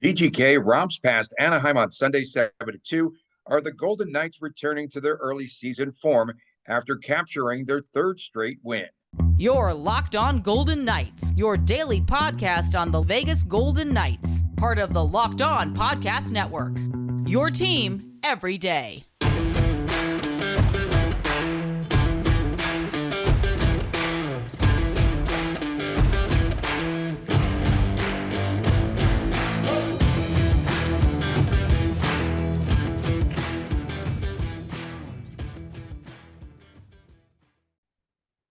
VGK romps past Anaheim on Sunday 7-2. Are the Golden Knights returning to their early season form after capturing their third straight win? Your Locked On Golden Knights, your daily podcast on the Vegas Golden Knights, part of the Locked On Podcast Network. Your team every day.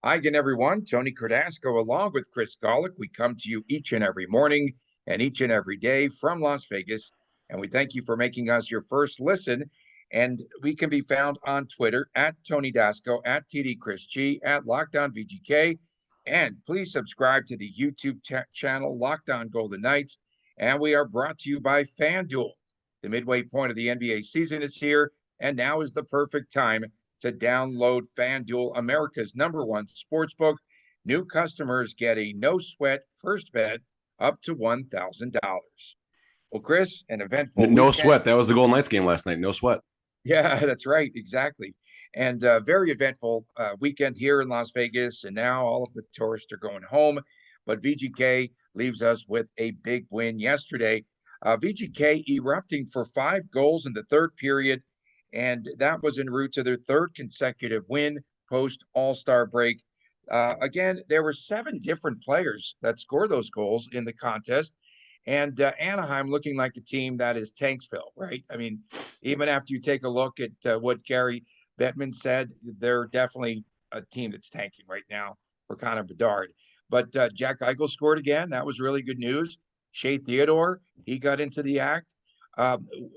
Hi again, everyone. Tony Cardasco along with Chris Golick. We come to you each and every morning and each and every day from Las Vegas. And we thank you for making us your first listen. And we can be found on Twitter at Tony Dasco, at TD Chris G, at Locked On VGK. And please subscribe to the YouTube channel Locked On Golden Knights. And we are brought to you by FanDuel. The midway point of the NBA season is here, and now is the perfect time to download FanDuel, America's #1 sportsbook. New customers get a no-sweat first bet up to $1,000. Well, Chris, an eventful No sweat. That was the Golden Knights game last night. No sweat. Yeah, that's right. Exactly. And very eventful weekend here in Las Vegas. And now all of the tourists are going home. But VGK leaves us with a big win yesterday. VGK erupting for 5 goals in the third period. And that was en route to their third consecutive win post All-Star break. Again, there were 7 different players that scored those goals in the contest. And Anaheim looking like a team that is Tanksville, right? I mean, even after you take a look at what Gary Bettman said, they're definitely a team that's tanking right now for Connor Bedard. But Jack Eichel scored again. That was really good news. Shea Theodore, he got into the act.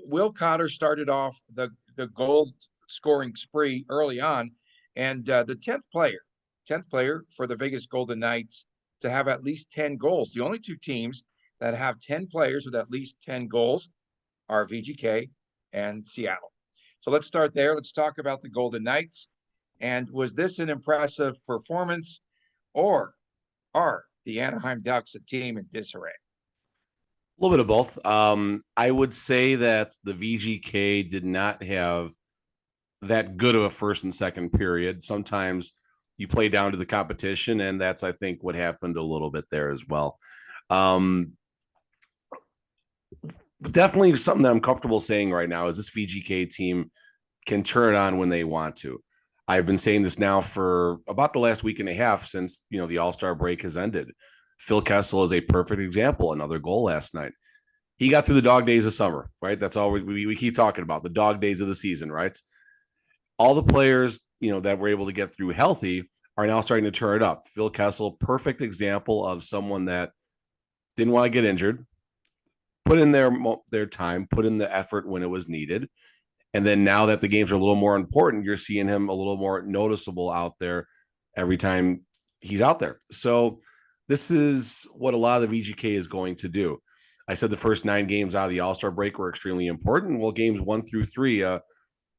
Will Cotter started off the goal scoring spree early on, and the 10th player for the Vegas Golden Knights to have at least 10 goals. The only 2 teams that have 10 players with at least 10 goals are VGK and Seattle. So let's start there. Let's talk about the Golden Knights. And was this an impressive performance, or are the Anaheim Ducks a team in disarray? A little bit of both. I would say that the VGK did not have that good of a first and second period. Sometimes you play down to the competition, and that's, I think, what happened a little bit there as well. Definitely something that I'm comfortable saying right now is this VGK team can turn it on when they want to. I've been saying this now for about the last week and a half since, the All-Star break has ended. Phil Kessel is a perfect example. Another goal last night. He got through the dog days of summer, right? That's all we keep talking about, the dog days of the season, right? All the players, that were able to get through healthy are now starting to turn it up. Phil Kessel, perfect example of someone that didn't want to get injured, put in their time, put in the effort when it was needed. And then now that the games are a little more important, you're seeing him a little more noticeable out there every time he's out there. So this is what a lot of the VGK is going to do. I said the first 9 games out of the All-Star break were extremely important. Well, games 1 through 3,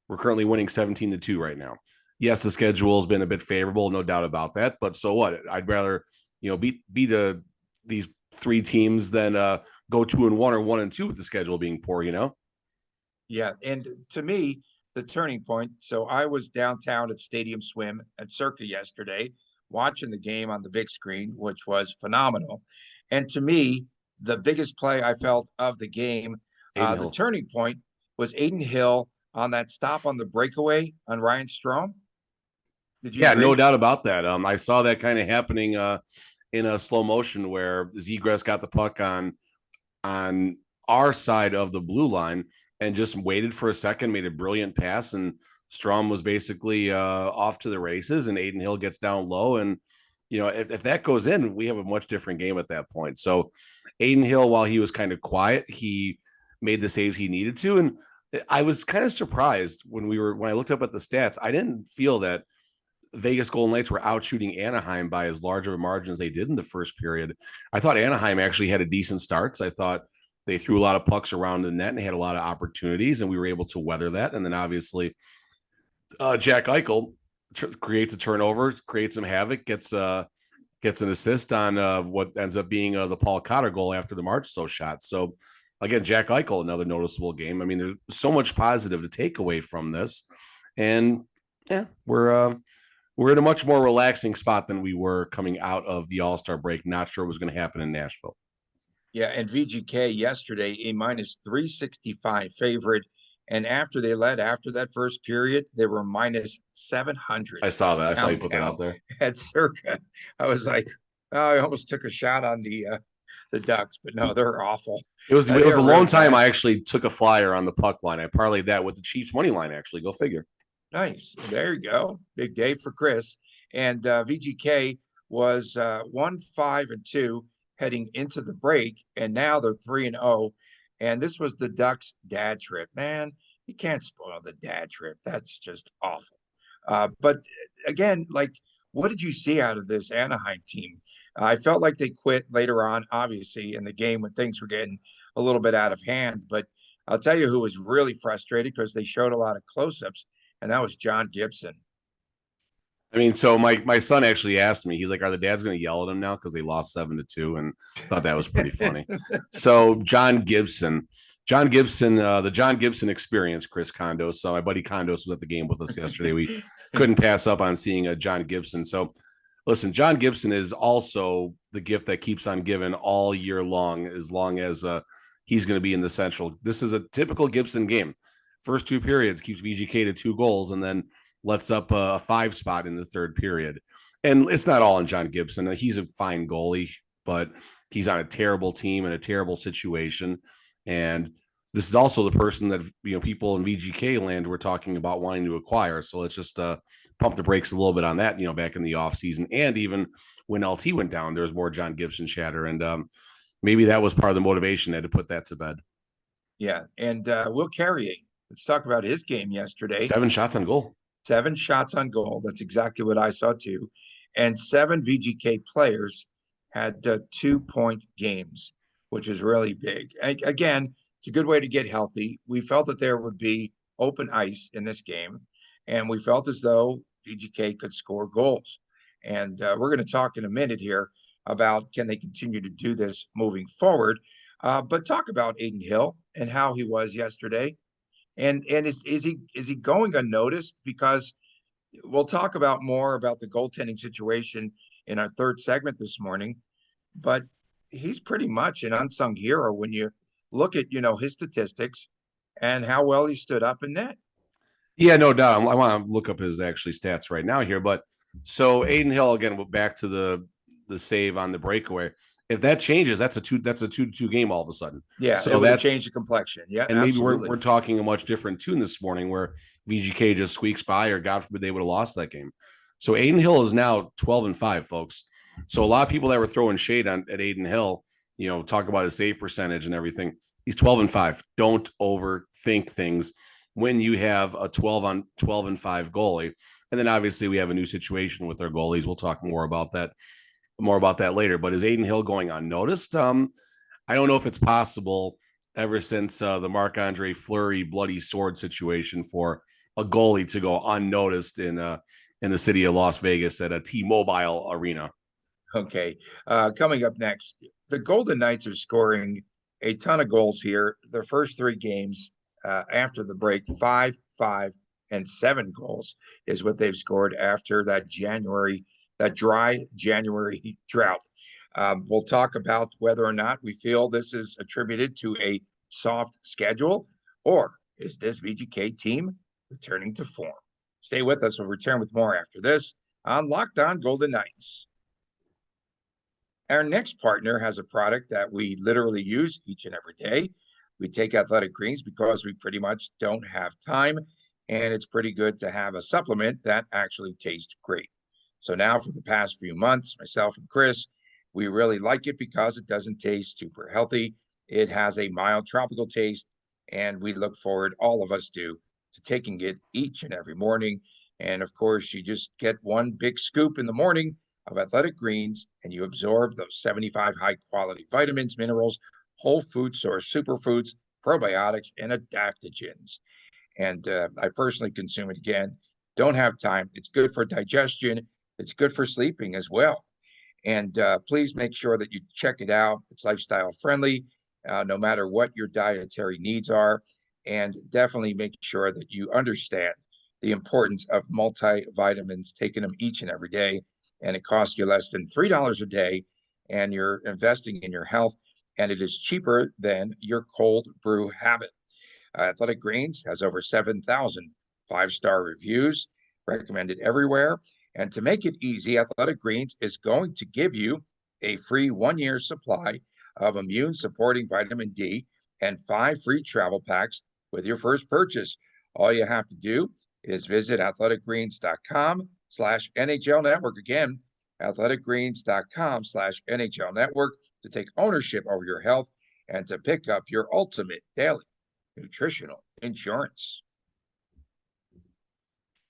we're currently winning 17-2 right now. Yes, the schedule has been a bit favorable, no doubt about that. But so what? I'd rather, beat these 3 teams than go 2-1 or 1-2 with the schedule being poor. Yeah, and to me, the turning point. So I was downtown at Stadium Swim at Circa yesterday, watching the game on the big screen, which was phenomenal. And to me, the biggest play I felt of the game, the turning point, was Adin Hill on that stop on the breakaway on Ryan Strome. Did you agree? No doubt about that. I saw that kind of happening in a slow motion where Zegras got the puck on our side of the blue line and just waited for a second, made a brilliant pass, and Strome was basically off to the races, and Adin Hill gets down low. And, if that goes in, we have a much different game at that point. So Adin Hill, while he was kind of quiet, he made the saves he needed to. And I was kind of surprised when I looked up at the stats. I didn't feel that Vegas Golden Knights were out shooting Anaheim by as large of a margin as they did in the first period. I thought Anaheim actually had a decent start. I thought they threw a lot of pucks around the net and they had a lot of opportunities, and we were able to weather that. And then obviously Jack Eichel creates a turnover, creates some havoc, gets an assist on what ends up being the Paul Cotter goal after the Marchessault shot. So again, Jack Eichel, another noticeable game. I mean, there's so much positive to take away from this. And yeah, we're in a much more relaxing spot than we were coming out of the All-Star break. Not sure what was going to happen in Nashville. Yeah, and VGK yesterday, a minus 365 favorite. And after that first period, they were minus 700. I saw that. I saw you put that out there. At Circa. I was like, oh, I almost took a shot on the Ducks, but no, they're awful. It was the lone time I actually took a flyer on the puck line. I parlayed that with the Chiefs money line, actually. Go figure. Nice. There you go. Big day for Chris. And VGK was 1-5-2 heading into the break, and now they're 3-0. And this was the Ducks' dad trip. Man, you can't spoil the dad trip. That's just awful. But again, like, what did you see out of this Anaheim team? I felt like they quit later on, obviously, in the game when things were getting a little bit out of hand. But I'll tell you who was really frustrated because they showed a lot of close-ups, and that was John Gibson. I mean, so my son actually asked me, he's like, are the dads going to yell at him now because they lost 7-2? And thought that was pretty funny. So John Gibson, the John Gibson experience, Chris Condos. So my buddy Condos was at the game with us yesterday. We couldn't pass up on seeing a John Gibson. So listen, John Gibson is also the gift that keeps on giving all year long as he's going to be in the Central. This is a typical Gibson game. First two periods keeps VGK to 2 goals and then lets up a 5 spot in the third period. And it's not all on John Gibson. He's a fine goalie, but he's on a terrible team in a terrible situation. And this is also the person that, people in VGK land were talking about wanting to acquire. So let's just pump the brakes a little bit on that, back in the offseason. And even when LT went down, there was more John Gibson chatter. And maybe that was part of the motivation to put that to bed. Yeah. And Will Carrier, let's talk about his game yesterday. 7 shots on goal. 7 shots on goal. That's exactly what I saw too. And 7 VGK players had 2-point games, which is really big. Again, it's a good way to get healthy. We felt that there would be open ice in this game, and we felt as though VGK could score goals. And we're going to talk in a minute here about can they continue to do this moving forward. But talk about Adin Hill and how he was yesterday. And is he going unnoticed? Because we'll talk about more about the goaltending situation in our third segment this morning, but he's pretty much an unsung hero when you look at his statistics and how well he stood up in net. Yeah, no doubt. I want to look up his actually stats right now here, but so Adin Hill again, back to the save on the breakaway. If that changes, that's a 2-2 game all of a sudden. Yeah, so that's changed the complexion. Yeah, and absolutely. Maybe we're talking a much different tune this morning where VGK just squeaks by, or God forbid they would have lost that game. So Adin Hill is now 12-5, folks. So a lot of people that were throwing shade at Adin Hill, talk about his save percentage and everything. He's 12-5. Don't overthink things when you have a 12-5 goalie. And then obviously we have a new situation with our goalies. We'll talk more about that later. But is Adin Hill going unnoticed? I don't know if it's possible ever since the Marc-Andre Fleury bloody sword situation for a goalie to go unnoticed in the city of Las Vegas at a T-Mobile Arena. Okay. Coming up next, the Golden Knights are scoring a ton of goals here. Their first 3 games after the break, 5, 5, and 7 goals is what they've scored after that dry January drought. We'll talk about whether or not we feel this is attributed to a soft schedule, or is this VGK team returning to form? Stay with us. We'll return with more after this on Locked On Golden Knights. Our next partner has a product that we literally use each and every day. We take Athletic Greens because we pretty much don't have time, and it's pretty good to have a supplement that actually tastes great. So now for the past few months, myself and Chris, we really like it because it doesn't taste super healthy. It has a mild tropical taste, and we look forward, all of us do, to taking it each and every morning. And of course, you just get one big scoop in the morning of Athletic Greens, and you absorb those 75 high-quality vitamins, minerals, whole food source superfoods, probiotics, and adaptogens. And I personally consume it again. Don't have time. It's good for digestion. It's good for sleeping as well. And please make sure that you check it out. It's lifestyle friendly. no matter what your dietary needs are. And definitely make sure that you understand the importance of multivitamins, taking them each and every day. And it costs you less than $3 a day, and you're investing in your health, and it is cheaper than your cold brew habit. Athletic Greens has over 7,000 five-star reviews, recommended everywhere. And to make it easy, Athletic Greens is going to give you a free 1-year supply of immune supporting vitamin D and 5 free travel packs with your first purchase. All you have to do is visit athleticgreens.com/NHL network. Again, athleticgreens.com/NHL network to take ownership over your health and to pick up your ultimate daily nutritional insurance.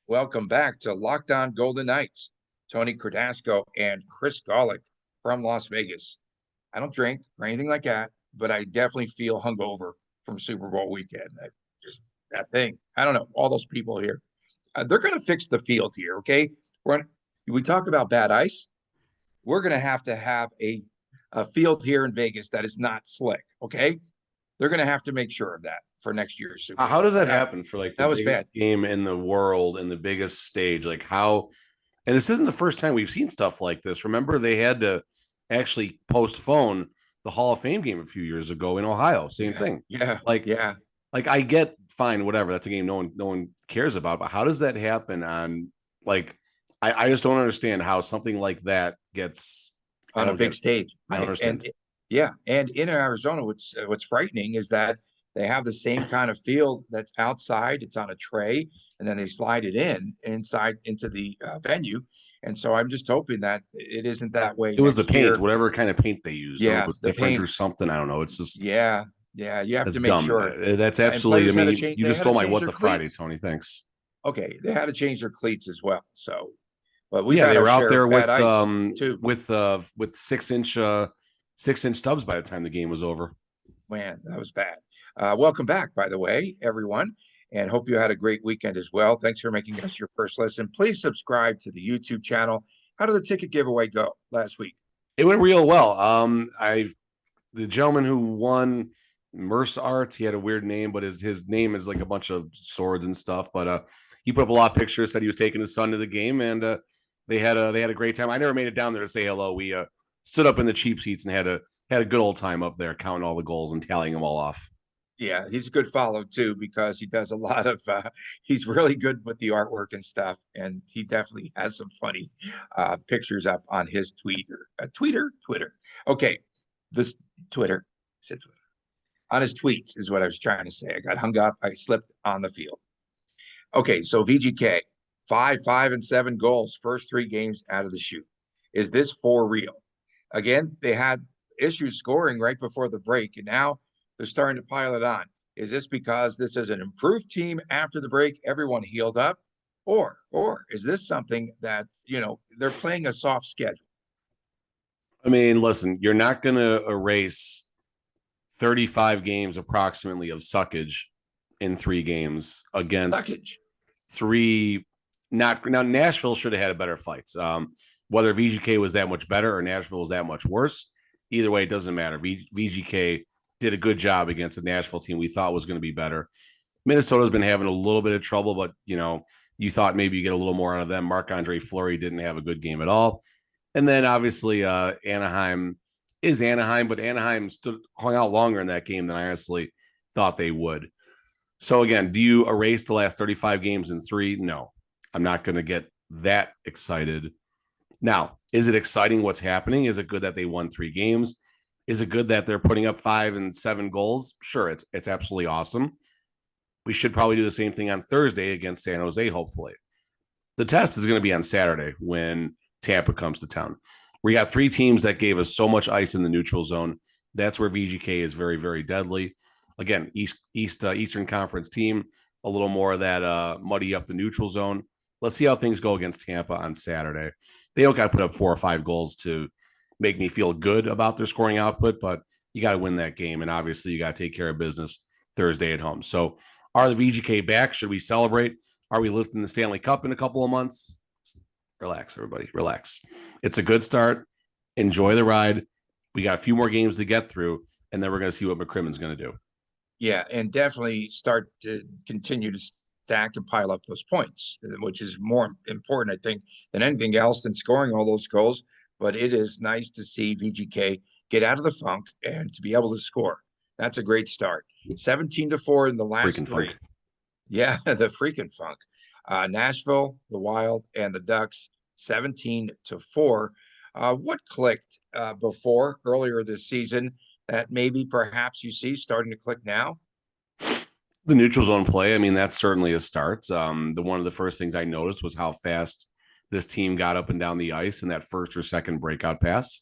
Welcome back to Locked On Golden Knights. Tony Cardasco and Chris Golick from Las Vegas. I don't drink or anything like that, but I definitely feel hungover from Super Bowl weekend. Just that thing. I don't know. All those people here. They're going to fix the field here, okay? We talk about bad ice. We're going to have a field here in Vegas that is not slick, okay? They're going to have to make sure of that for next year's Super Bowl. How does that happen for like the that was biggest bad game in the world and the biggest stage? Like how, and this isn't the first time we've seen stuff like this. Remember, they had to actually postpone the Hall of Fame game a few years ago in Ohio. Same thing. Yeah. Like I get fine, whatever. That's a game no one cares about. But how does that happen on like I just don't understand how something like that gets on a big stage. I don't understand. And in Arizona, what's frightening is that they have the same kind of field that's outside. It's on a tray, and then they slide it inside into the venue. And so I'm just hoping that it isn't that way. It was the paint, whatever kind of paint they used. Yeah, it was different or something. I don't know. It's just you have to make dumb. sure. That's absolutely. I mean, you just stole my what the Friday, Tony. Thanks. Okay, they had to change their cleats as well. So, but they were out there with 6-inch stubs by the time the game was over. Man, that was bad. Welcome back, by the way, everyone, and hope you had a great weekend as well. Thanks for making us your first listen. Please subscribe to the YouTube channel. How did the ticket giveaway go last week? It went real well. The gentleman who won, Merce Art, he had a weird name, but his name is like a bunch of swords and stuff. But he put up a lot of pictures, said he was taking his son to the game, and they had a great time. I never made it down there to say hello. We stood up in the cheap seats and had a good old time up there, counting all the goals and tallying them all off. Yeah, he's a good follow too, because he does a lot of he's really good with the artwork and stuff, and he definitely has some funny pictures up on his Twitter. Okay, this Twitter said Twitter on his tweets is what I was trying to say. I got hung up. I slipped on the field. Okay, so VGK 5, and 7 goals first 3 games out of the chute. Is this for real? Again, they had issues scoring right before the break, and now they're starting to pile it on. Is this because this is an improved team after the break, everyone healed up? Or is this something that, they're playing a soft schedule? I mean, listen, you're not going to erase 35 games approximately of suckage in 3 games against 3. Now, Nashville should have had a better fights. Whether VGK was that much better or Nashville was that much worse, either way, it doesn't matter. VGK did a good job against a Nashville team we thought was going to be better. Minnesota's been having a little bit of trouble, but, you thought maybe you get a little more out of them. Marc-Andre Fleury didn't have a good game at all. And then, obviously, Anaheim is Anaheim, but Anaheim hung out longer in that game than I honestly thought they would. So, again, do you erase the last 35 games in 3? No. I'm not going to get that excited. Now, is it exciting what's happening? Is it good that they won 3 games? Is it good that they're putting up 5 and 7 goals? Sure, it's absolutely awesome. We should probably do the same thing on Thursday against San Jose, hopefully. The test is going to be on Saturday when Tampa comes to town. We got 3 teams that gave us so much ice in the neutral zone. That's where VGK is very, very deadly. Again, Eastern Conference team, a little more of that muddy up the neutral zone. Let's see how things go against Tampa on Saturday. They don't got to put up 4 or 5 goals to make me feel good about their scoring output, but you got to win that game. And obviously you got to take care of business Thursday at home. So are the VGK back? Should we celebrate? Are we lifting the Stanley Cup in a couple of months? Relax, everybody. Relax. It's a good start. Enjoy the ride. We got a few more games to get through. and then we're going to see what McCrimmon's going to do. Yeah, and definitely start to continue to stack and pile up those points, which is more important, I think, than anything else than scoring all those goals. But it is nice to see VGK get out of the funk and to be able to score. That's a great start. 17-4 in the last Freaking three. funk. Yeah, the freaking funk. Nashville, the Wild, and the Ducks, 17-4. What clicked before earlier this season that maybe perhaps you see starting to click now? The neutral zone play. I mean, that's certainly a start. One of the first things I noticed was how fast this team got up and down the ice in that first or second breakout pass.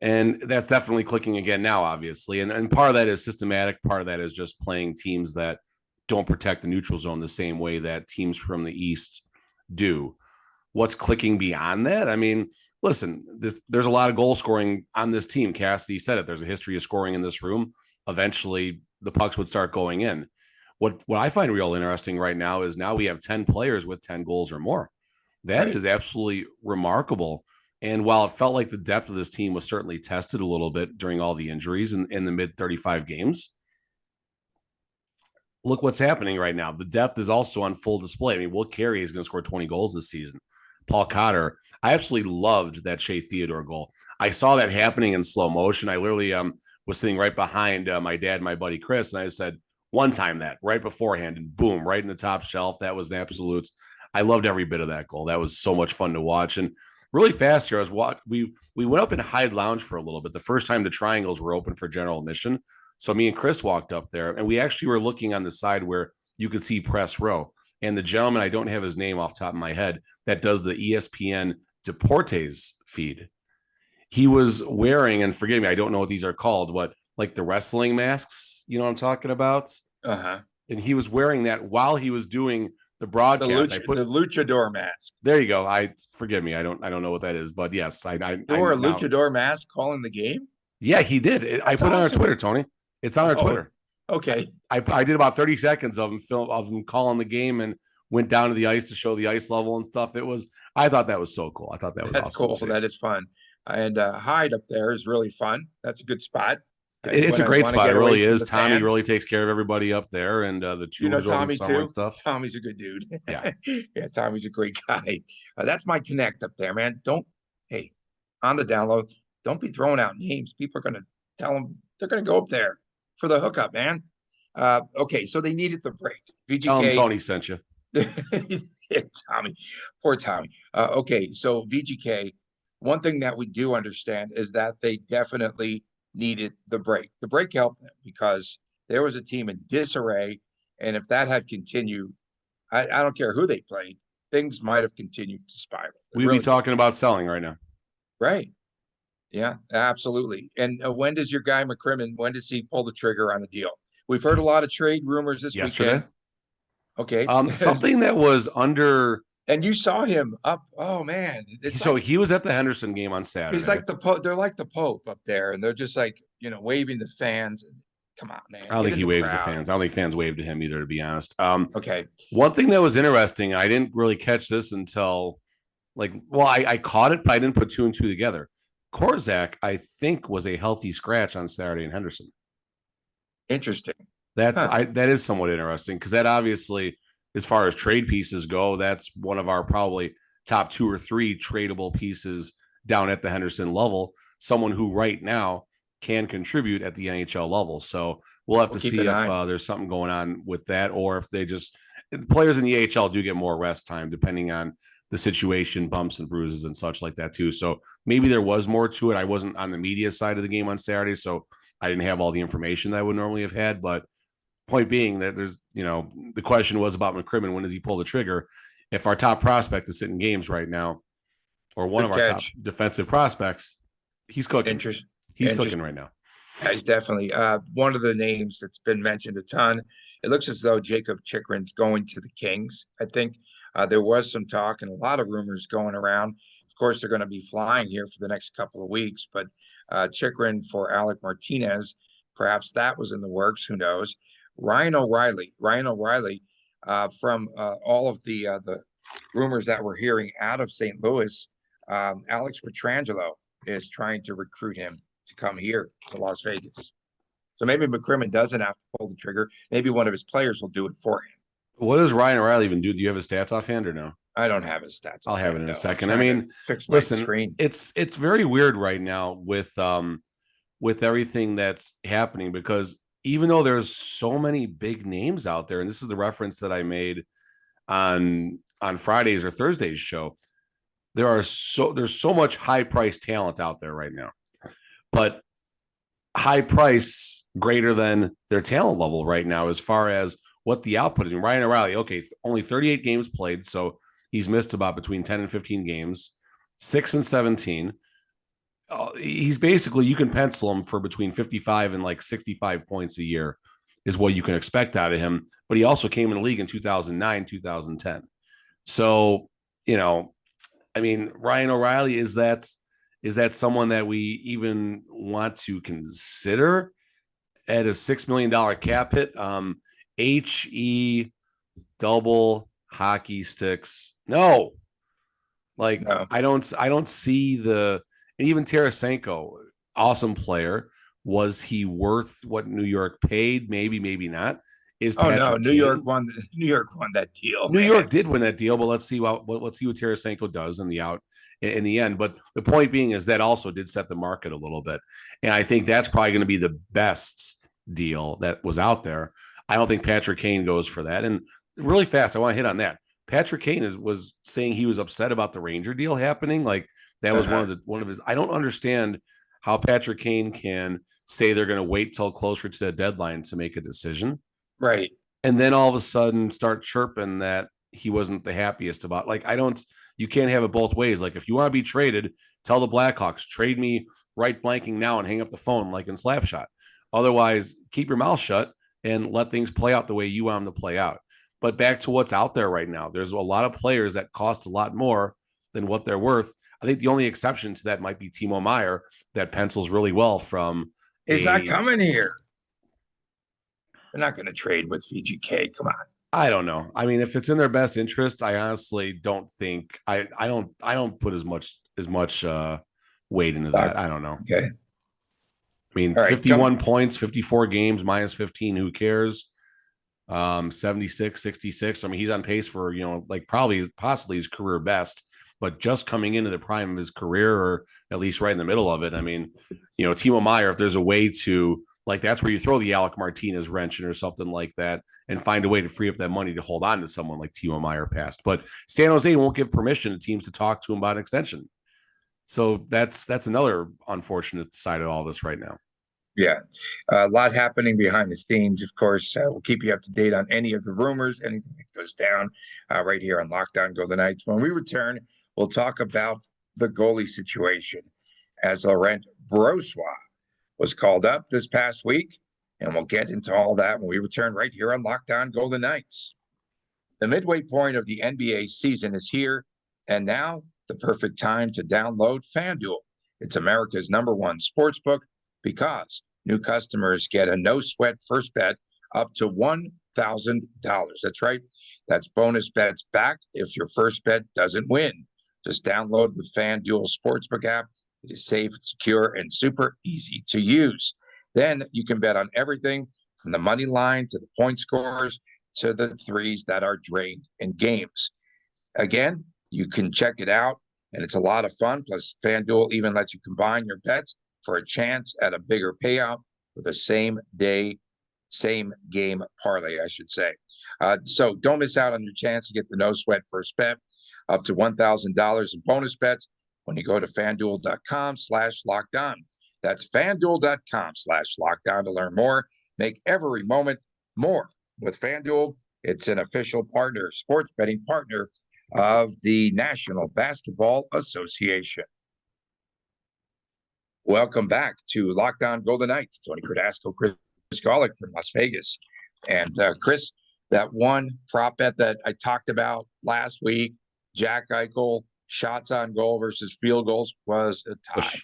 And that's definitely clicking again now, obviously. And part of that is systematic. Part of that is just playing teams that don't protect the neutral zone the same way that teams from the East do. What's clicking beyond that? I mean, listen, there's a lot of goal scoring on this team. Cassidy said it. There's a history of scoring in this room. Eventually, the pucks would start going in. What I find real interesting right now is now we have 10 players with 10 goals or more. That is absolutely remarkable. And while it felt like the depth of this team was certainly tested a little bit during all the injuries in the mid 35 games, look what's happening right now. The depth is also on full display. I mean, Will Carey is going to score 20 goals this season. Paul Cotter. I absolutely loved that Shea Theodore goal. I saw that happening in slow motion. I literally was sitting right behind my dad and my buddy Chris, and I said, one time that right beforehand, and boom, right in the top shelf. That was an absolute. I loved every bit of that goal. That was so much fun to watch. And really fast here, we went up in Hyde Lounge for a little bit. The first time the triangles were open for general admission. So me and Chris walked up there, and we actually were looking on the side where you could see press row. And the gentleman, I don't have his name off the top of my head, that does the ESPN Deportes feed. He was wearing, and forgive me, I don't know what these are called, but like the wrestling masks, you know what I'm talking about? Uh-huh. And he was wearing that while he was doing the broadcast. The luchador mask. There you go. Forgive me. I don't know what that is, but yes, I wore a luchador mask calling the game. Yeah, he did. I put it on our Twitter, Tony. It's on our Twitter. Okay. I did about 30 seconds of him calling the game and went down to the ice to show the ice level and stuff. I thought that was so cool. I thought that was That's awesome. Cool. That is fun. And Hyde up there is really fun. That's a good spot. It's a great spot. It really is. Tommy really takes care of everybody up there, and the tubes over the summer and stuff. Tommy's a good dude. Yeah, yeah. Tommy's a great guy. That's my connect up there, man. Hey, on the download, don't be throwing out names. People are going to tell them they're going to go up there for the hookup, man. Okay, so they needed the break. VGK. Tell them Tony sent you. Yeah, Tommy, poor Tommy. Okay, so VGK. One thing that we do understand is that they definitely needed the break. The break helped them because there was a team in disarray, and if that had continued, I don't care who they played, things might have continued to spiral. We'd be talking about selling right now. Right. Yeah, absolutely. And when does your guy McCrimmon, when does he pull the trigger on a deal? We've heard a lot of trade rumors this weekend. Okay. Something that was under. And you saw him up. Oh man! He was at the Henderson game on Saturday. He's like the Pope. They're like the Pope up there, and they're just like waving the fans. Come on, man! I don't think he waves the fans. I don't think fans wave to him either, to be honest. Okay. One thing that was interesting, I didn't really catch this until, I caught it, but I didn't put two and two together. Korzak, I think, was a healthy scratch on Saturday in Henderson. Interesting. That is somewhat interesting because that obviously, as far as trade pieces go, that's one of our probably top 2 or 3 tradable pieces down at the Henderson level. Someone who right now can contribute at the NHL level. So we'll have to see if there's something going on with that, or if the players in the AHL do get more rest time, depending on the situation, bumps and bruises and such like that too. So maybe there was more to it. I wasn't on the media side of the game on Saturday, so I didn't have all the information that I would normally have had, but point being that there's, the question was about McCrimmon. When does he pull the trigger? If our top prospect is sitting games right now, or one of our top defensive prospects, he's cooking. He's cooking right now. Yeah, he's definitely one of the names that's been mentioned a ton. It looks as though Jacob Chychrun's going to the Kings. I think there was some talk and a lot of rumors going around. Of course, they're going to be flying here for the next couple of weeks, but Chychrun for Alec Martinez, perhaps that was in the works. Who knows? Ryan O'Reilly, from all of the rumors that we're hearing out of St. Louis, Alex Pietrangelo is trying to recruit him to come here to Las Vegas. So maybe McCrimmon doesn't have to pull the trigger. Maybe one of his players will do it for him. What does Ryan O'Reilly even do? Do you have his stats offhand or no? I don't have his stats. I'll have it in a second. I mean, fix my screen. It's very weird right now with everything that's happening, because even though there's so many big names out there, and this is the reference that I made on Fridays or Thursdays show, there's so much high price talent out there right now, but high price greater than their talent level right now as far as what the output is. And Ryan O'Reilly, okay, only 38 games played, so he's missed about between 10 and 15 games, 6 and 17. He's basically, you can pencil him for between 55 and like 65 points a year is what you can expect out of him. But he also came in the league in 2009, 2010. So, I mean, Ryan O'Reilly, is that someone that we even want to consider at a $6 million cap hit? HE double hockey sticks. No. No. I don't see and even Tarasenko, awesome player. Was he worth what New York paid? Maybe, maybe not. New York won that deal. New York did win that deal, but let's see what Tarasenko does in the end. But the point being is that also did set the market a little bit. And I think that's probably going to be the best deal that was out there. I don't think Patrick Kane goes for that. And really fast, I want to hit on that. Patrick Kane was saying he was upset about the Ranger deal happening. Like that was one of his. I don't understand how Patrick Kane can say they're going to wait till closer to the deadline to make a decision. Right. And then all of a sudden start chirping that he wasn't the happiest about. Like, you can't have it both ways. Like, if you want to be traded, tell the Blackhawks, trade me right blanking now and hang up the phone like in Slapshot. Otherwise, keep your mouth shut and let things play out the way you want them to play out. But back to what's out there right now, there's a lot of players that cost a lot more than what they're worth. I think the only exception to that might be Timo Meier, that pencils really well from. He's not coming here. They're not going to trade with VGK. Come on. I don't know. I mean, if it's in their best interest, I honestly don't think I don't put as much weight into that. I don't know. Okay. I mean, right, 51 points, 54 games, minus 15. Who cares? 76, 66. I mean, he's on pace for, possibly his career best, but just coming into the prime of his career, or at least right in the middle of it. I mean, Timo Meier, if there's a way to, that's where you throw the Alec Martinez wrench in or something like that and find a way to free up that money to hold on to someone like Timo Meier passed. But San Jose won't give permission to teams to talk to him about an extension. So that's another unfortunate side of all this right now. Yeah, a lot happening behind the scenes. Of course, we'll keep you up to date on any of the rumors, anything that goes down right here on Locked On Golden Knights. When we return, we'll talk about the goalie situation as Laurent Brossoit was called up this past week, and we'll get into all that when we return right here on Locked On Golden Knights. The midway point of the NBA season is here, and now the perfect time to download FanDuel. It's America's #1 sportsbook, because new customers get a no-sweat first bet up to $1,000. That's right. That's bonus bets back if your first bet doesn't win. Just download the FanDuel Sportsbook app. It is safe, secure, and super easy to use. Then you can bet on everything from the money line to the point scores to the threes that are drained in games. Again, you can check it out, and it's a lot of fun. Plus, FanDuel even lets you combine your bets for a chance at a bigger payout with a same game parlay, I should say. So don't miss out on your chance to get the no sweat first bet up to $1,000 in bonus bets when you go to FanDuel.com/lockedon. That's FanDuel.com/lockedon to learn more. Make every moment more with FanDuel. It's an official partner, sports betting partner of the National Basketball Association. Welcome back to Locked On Golden Knights. Tony Cardasco, Chris Golick from Las Vegas. And Chris, that one prop bet that I talked about last week, Jack Eichel, shots on goal versus field goals, was a tie. Push.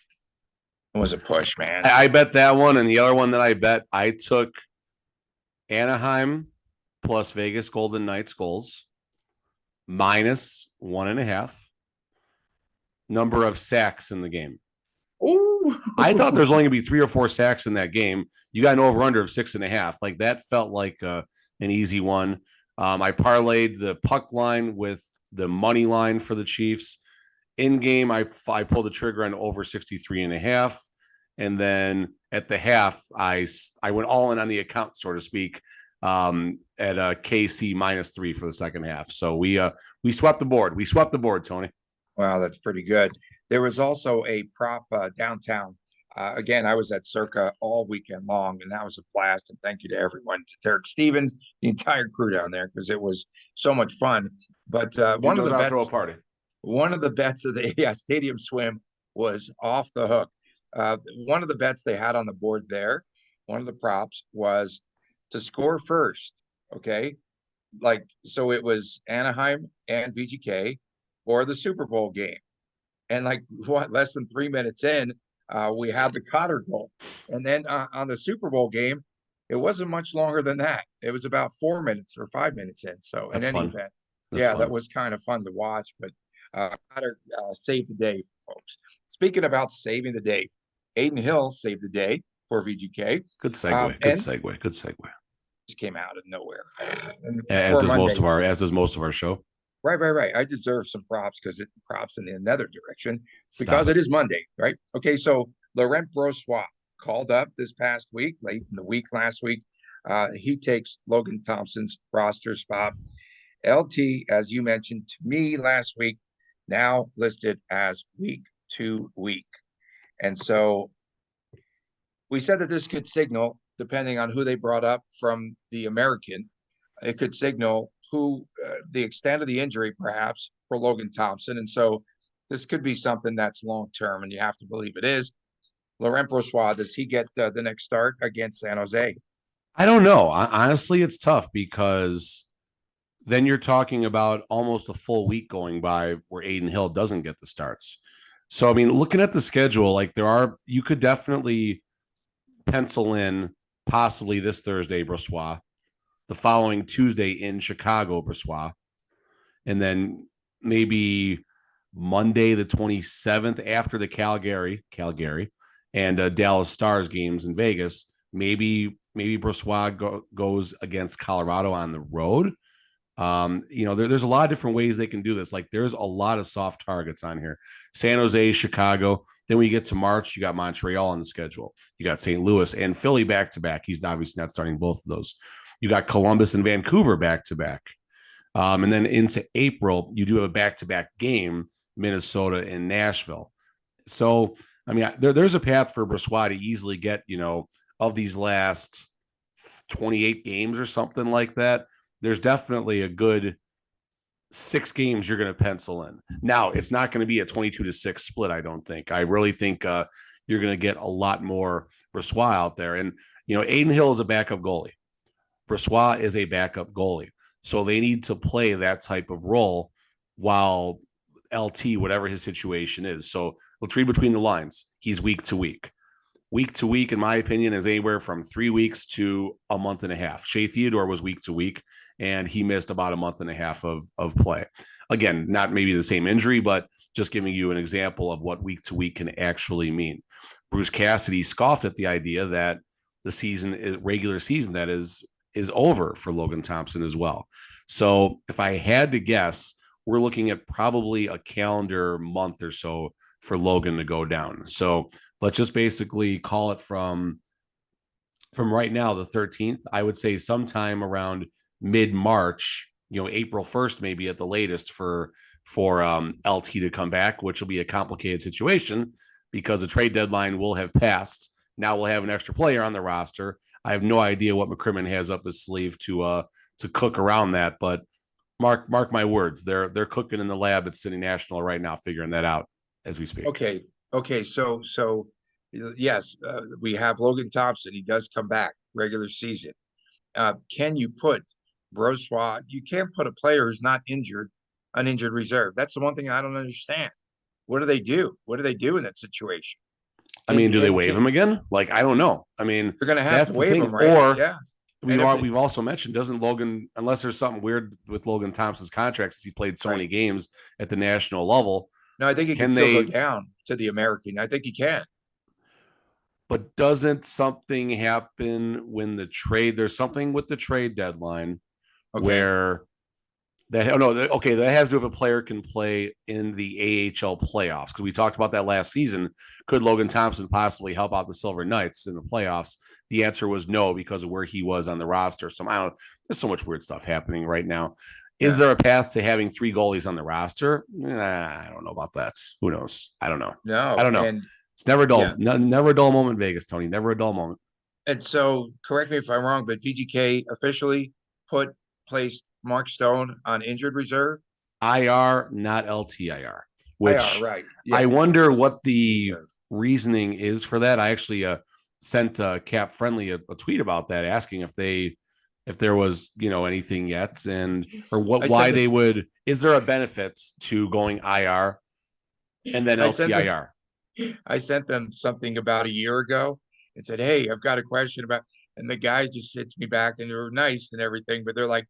It was a push, man. I bet that one, and the other one that I bet, I took Anaheim plus Vegas Golden Knights goals, -1.5, number of sacks in the game. Ooh. I thought there's only going to be 3 or 4 sacks in that game. You got an over-under of 6.5. Like that felt like an easy one. I parlayed the puck line with the money line for the Chiefs. In game, I pulled the trigger on over 63.5. And then at the half, I went all in on the account, so to speak, at KC -3 for the second half. So we swept the board. We swept the board, Tony. Wow, that's pretty good. There was also a prop downtown. Again, I was at Circa all weekend long, and that was a blast. And thank you to everyone, to Derek Stevens, the entire crew down there, because it was so much fun. But one of the bets of the stadium swim was off the hook. One of the bets they had on the board there, one of the props was to score first. Okay, so it was Anaheim and VGK or the Super Bowl game, and less than 3 minutes in. We had the Cotter goal. And then on the Super Bowl game, it wasn't much longer than that. It was about 4 minutes or 5 minutes in. So That's in any fun. event, That's fun. that was kind of fun to watch. But Cotter saved the day, folks. Speaking about saving the day, Adin Hill saved the day for VGK. Good segue. Good segue. Just came out of nowhere. As does most of our show. Right. I deserve some props because it props in the another direction because it is Monday, right? Okay, so Laurent Brossoit called up this past week, late in the week last week. He takes Logan Thompson's roster spot. LT, as you mentioned to me last week, now listed as week to week. And so we said that this could signal, depending on who they brought up from the American, it could signal who the extent of the injury, perhaps, for Logan Thompson. And so this could be something that's long-term, and you have to believe it is. Laurent Brossoit, does he get the next start against San Jose? I don't know. Honestly, it's tough because then you're talking about almost a full week going by where Adin Hill doesn't get the starts. So, I mean, looking at the schedule, you could definitely pencil in possibly this Thursday, Brossoit, the following Tuesday in Chicago, Brossoit, and then maybe Monday the 27th after the Calgary and Dallas Stars games in Vegas. Maybe Brossoit goes against Colorado on the road. There's a lot of different ways they can do this. There's a lot of soft targets on here. San Jose, Chicago. Then when you get to March, you got Montreal on the schedule. You got St. Louis and Philly back-to-back. He's obviously not starting both of those. You got Columbus and Vancouver back-to-back. And then into April, you do have a back-to-back game, Minnesota and Nashville. So, I mean, there's a path for Brossoit to easily get, of these last 28 games or something like that. There's definitely a good 6 games you're going to pencil in. Now, it's not going to be a 22-6 split, I don't think. I really think you're going to get a lot more Brossoit out there. And, Adin Hill is a backup goalie. Brossoit is a backup goalie. So they need to play that type of role while LT, whatever his situation is. So let's read between the lines. He's week to week. Week to week, in my opinion, is anywhere from 3 weeks to a month and a half. Shea Theodore was week to week, and he missed about a month and a half of play. Again, not maybe the same injury, but just giving you an example of what week to week can actually mean. Bruce Cassidy scoffed at the idea that the regular season that is over for Logan Thompson as well. So if I had to guess, we're looking at probably a calendar month or so for Logan to go down. So let's just basically call it from right now, the 13th. I would say sometime around mid-March, April 1st, maybe at the latest for LT to come back, which will be a complicated situation because the trade deadline will have passed. Now we'll have an extra player on the roster. I have no idea what McCrimmon has up his sleeve to cook around that, but mark my words, they're cooking in the lab at City National right now, figuring that out as we speak. Okay. So yes, we have Logan Thompson. He does come back regular season. Can you put Brossoit? You can't put a player who's not injured, uninjured reserve. That's the one thing I don't understand. What do they do? What do they do in that situation? I mean, do they waive him again? I don't know. I mean, they're going to have to waive him, right? Or yeah. We've also mentioned, doesn't Logan, unless there's something weird with Logan Thompson's contract, since he played so many games at the national level. No, I think he can still go down to the American. I think he can. But doesn't something happen when there's something with the trade deadline where that has to do if a player can play in the AHL playoffs, because we talked about that last season. Could Logan Thompson possibly help out the Silver Knights in the playoffs? The answer was no, because of where he was on the roster. So there's so much weird stuff happening right now. Is there a path to having 3 goalies on the roster? I don't know about that. Who knows? I don't know. No, I don't know. And it's never dull. Never a dull moment in Vegas, Tony. Never a dull moment. And so, correct me if I'm wrong, but VGK officially placed Mark Stone on injured reserve. IR, not LTIR. Which IR, right? Yeah, I wonder what the reasoning is for that. I actually sent Cap Friendly a tweet about that, asking if there was anything yet, and or why they would. Is there a benefit to going IR and then LTIR? I sent them something about a year ago and said, "Hey, I've got a question about," and the guy just hits me back, and they're nice and everything, but they're like,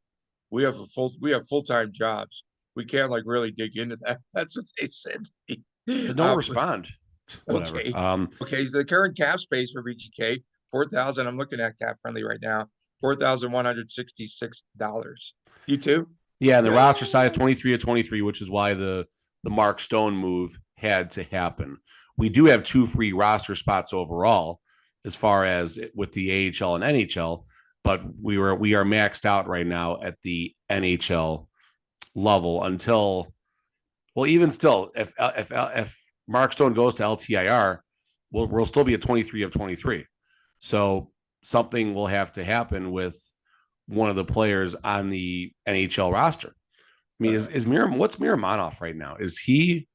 we have full-time jobs. We can't really dig into that." That's what they said. But don't respond. Whatever. Okay. Okay. So the current cap space for VGK, 4,000. I'm looking at Cap Friendly right now, $4,166. You too? Yeah, and the roster size 23 of 23, which is why the Mark Stone move had to happen. We do have 2 free roster spots overall, as far as with the AHL and NHL, but we are maxed out right now at the NHL level until, well, even still, if Mark Stone goes to LTIR, we'll still be at 23 of 23. So something will have to happen with one of the players on the NHL roster. I mean, what's Miromanov right now? Is he?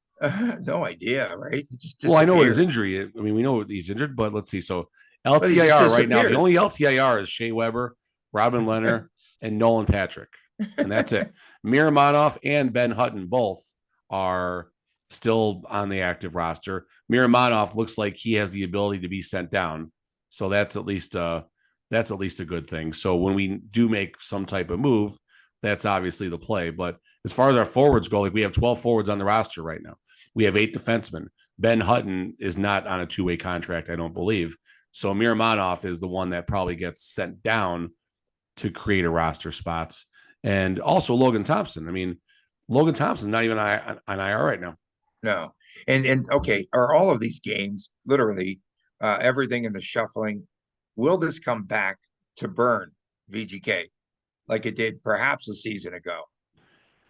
No idea, right? Well, I know what his injury is. I mean, we know he's injured, but let's see. So LTIR right now, the only LTIR is Shea Weber, Robin Leonard, and Nolan Patrick. And that's it. Miromanov and Ben Hutton both are still on the active roster. Miromanov looks like he has the ability to be sent down. So that's at least a good thing. So when we do make some type of move, that's obviously the play. But as far as our forwards go, we have 12 forwards on the roster right now. We have 8 defensemen. Ben Hutton is not on a 2-way contract, I don't believe. So Miromanov is the one that probably gets sent down to create a roster spots. And also Logan Thompson. I mean, Logan Thompson's not even on IR right now. No. And okay, are all of these games, literally everything in the shuffling, will this come back to burn VGK like it did perhaps a season ago?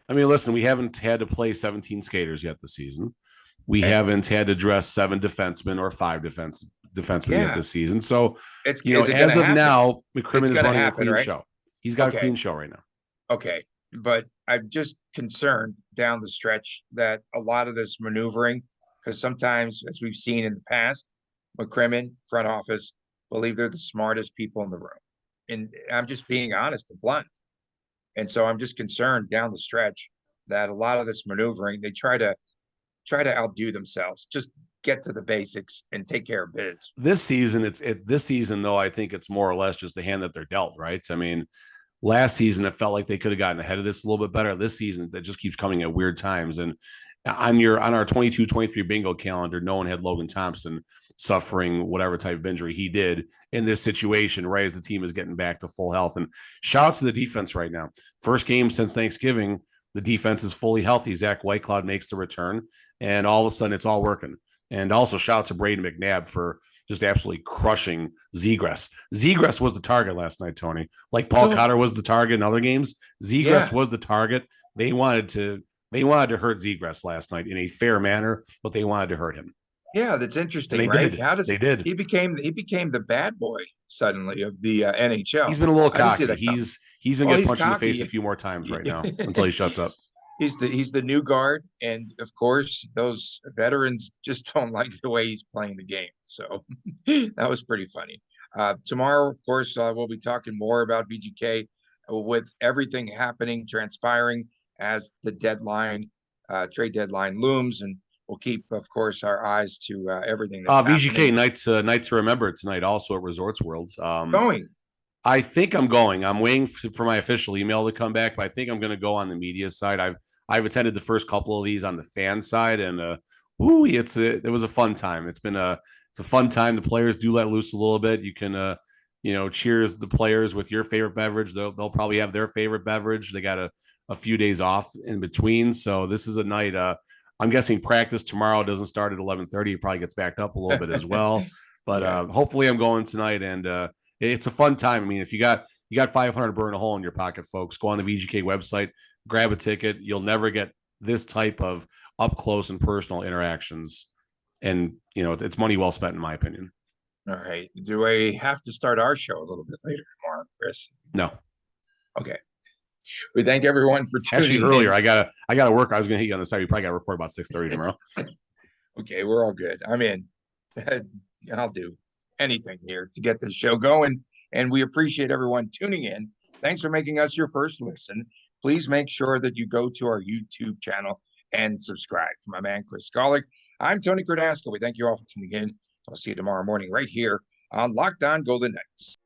I mean, listen, we haven't had to play 17 skaters yet this season. We haven't had to dress 7 defensemen or 5 defensemen yet this season. So, as of now, McCrimmon is running a clean show. He's got a clean show right now. Okay. But I'm just concerned down the stretch that a lot of this maneuvering, because sometimes, as we've seen in the past, McCrimmon front office believe they're the smartest people in the room. And I'm just being honest and blunt. And so I'm just concerned down the stretch that a lot of this maneuvering, they try to outdo themselves. Just get to the basics and take care of biz. This season, though, I think it's more or less just the hand that they're dealt, right? I mean, last season, it felt like they could have gotten ahead of this a little bit better. This season, that just keeps coming at weird times. And on our 22-23 bingo calendar, no one had Logan Thompson suffering whatever type of injury he did in this situation, right as the team is getting back to full health. And shout out to the defense right now. First game since Thanksgiving, the defense is fully healthy. Zach Whitecloud makes the return, and all of a sudden it's all working. And also shout out to Braden McNabb for just absolutely crushing Zegras. Zegras was the target last night, Tony. Like Paul Cotter was the target in other games. Zegras was the target. They wanted to hurt Zegras last night in a fair manner, but they wanted to hurt him. Yeah, that's interesting, right? They did. He became the bad boy suddenly of the NHL. He's been a little cocky. He's gonna get punched in the face a few more times right now until he shuts up. He's the new guard, and of course, those veterans just don't like the way he's playing the game. So that was pretty funny. Tomorrow, of course, we'll be talking more about VGK with everything transpiring as the trade deadline looms, and we'll keep, of course, our eyes to everything that's VGK night to remember tonight, also at Resorts World. Going. I think I'm going. I'm waiting for my official email to come back, but I think I'm going to go on the media side. I've attended the first couple of these on the fan side, and it was a fun time. It's been a it's a fun time. The players do let loose a little bit. You can, cheers the players with your favorite beverage. They'll probably have their favorite beverage. They got a few days off in between. So this is a night. I'm guessing practice tomorrow doesn't start at 11:30. It probably gets backed up a little bit as well. But hopefully I'm going tonight, and it's a fun time. I mean, if you got $500 burn a hole in your pocket, folks, go on the VGK website, grab a ticket. You'll never get this type of up close and personal interactions. And, it's money well spent, in my opinion. All right. Do I have to start our show a little bit later tomorrow, Chris? No. Okay. We thank everyone for tuning Actually, earlier, I gotta work. I was gonna hit you on the side. You probably got to report about 6:30 tomorrow. Okay, we're all good. I'm in. I'll do anything here to get this show going. And we appreciate everyone tuning in. Thanks for making us your first listen. Please make sure that you go to our YouTube channel and subscribe. For my man, Chris Golick, I'm Tony Cardasco. We thank you all for tuning in. I'll see you tomorrow morning right here on Locked On Golden Knights.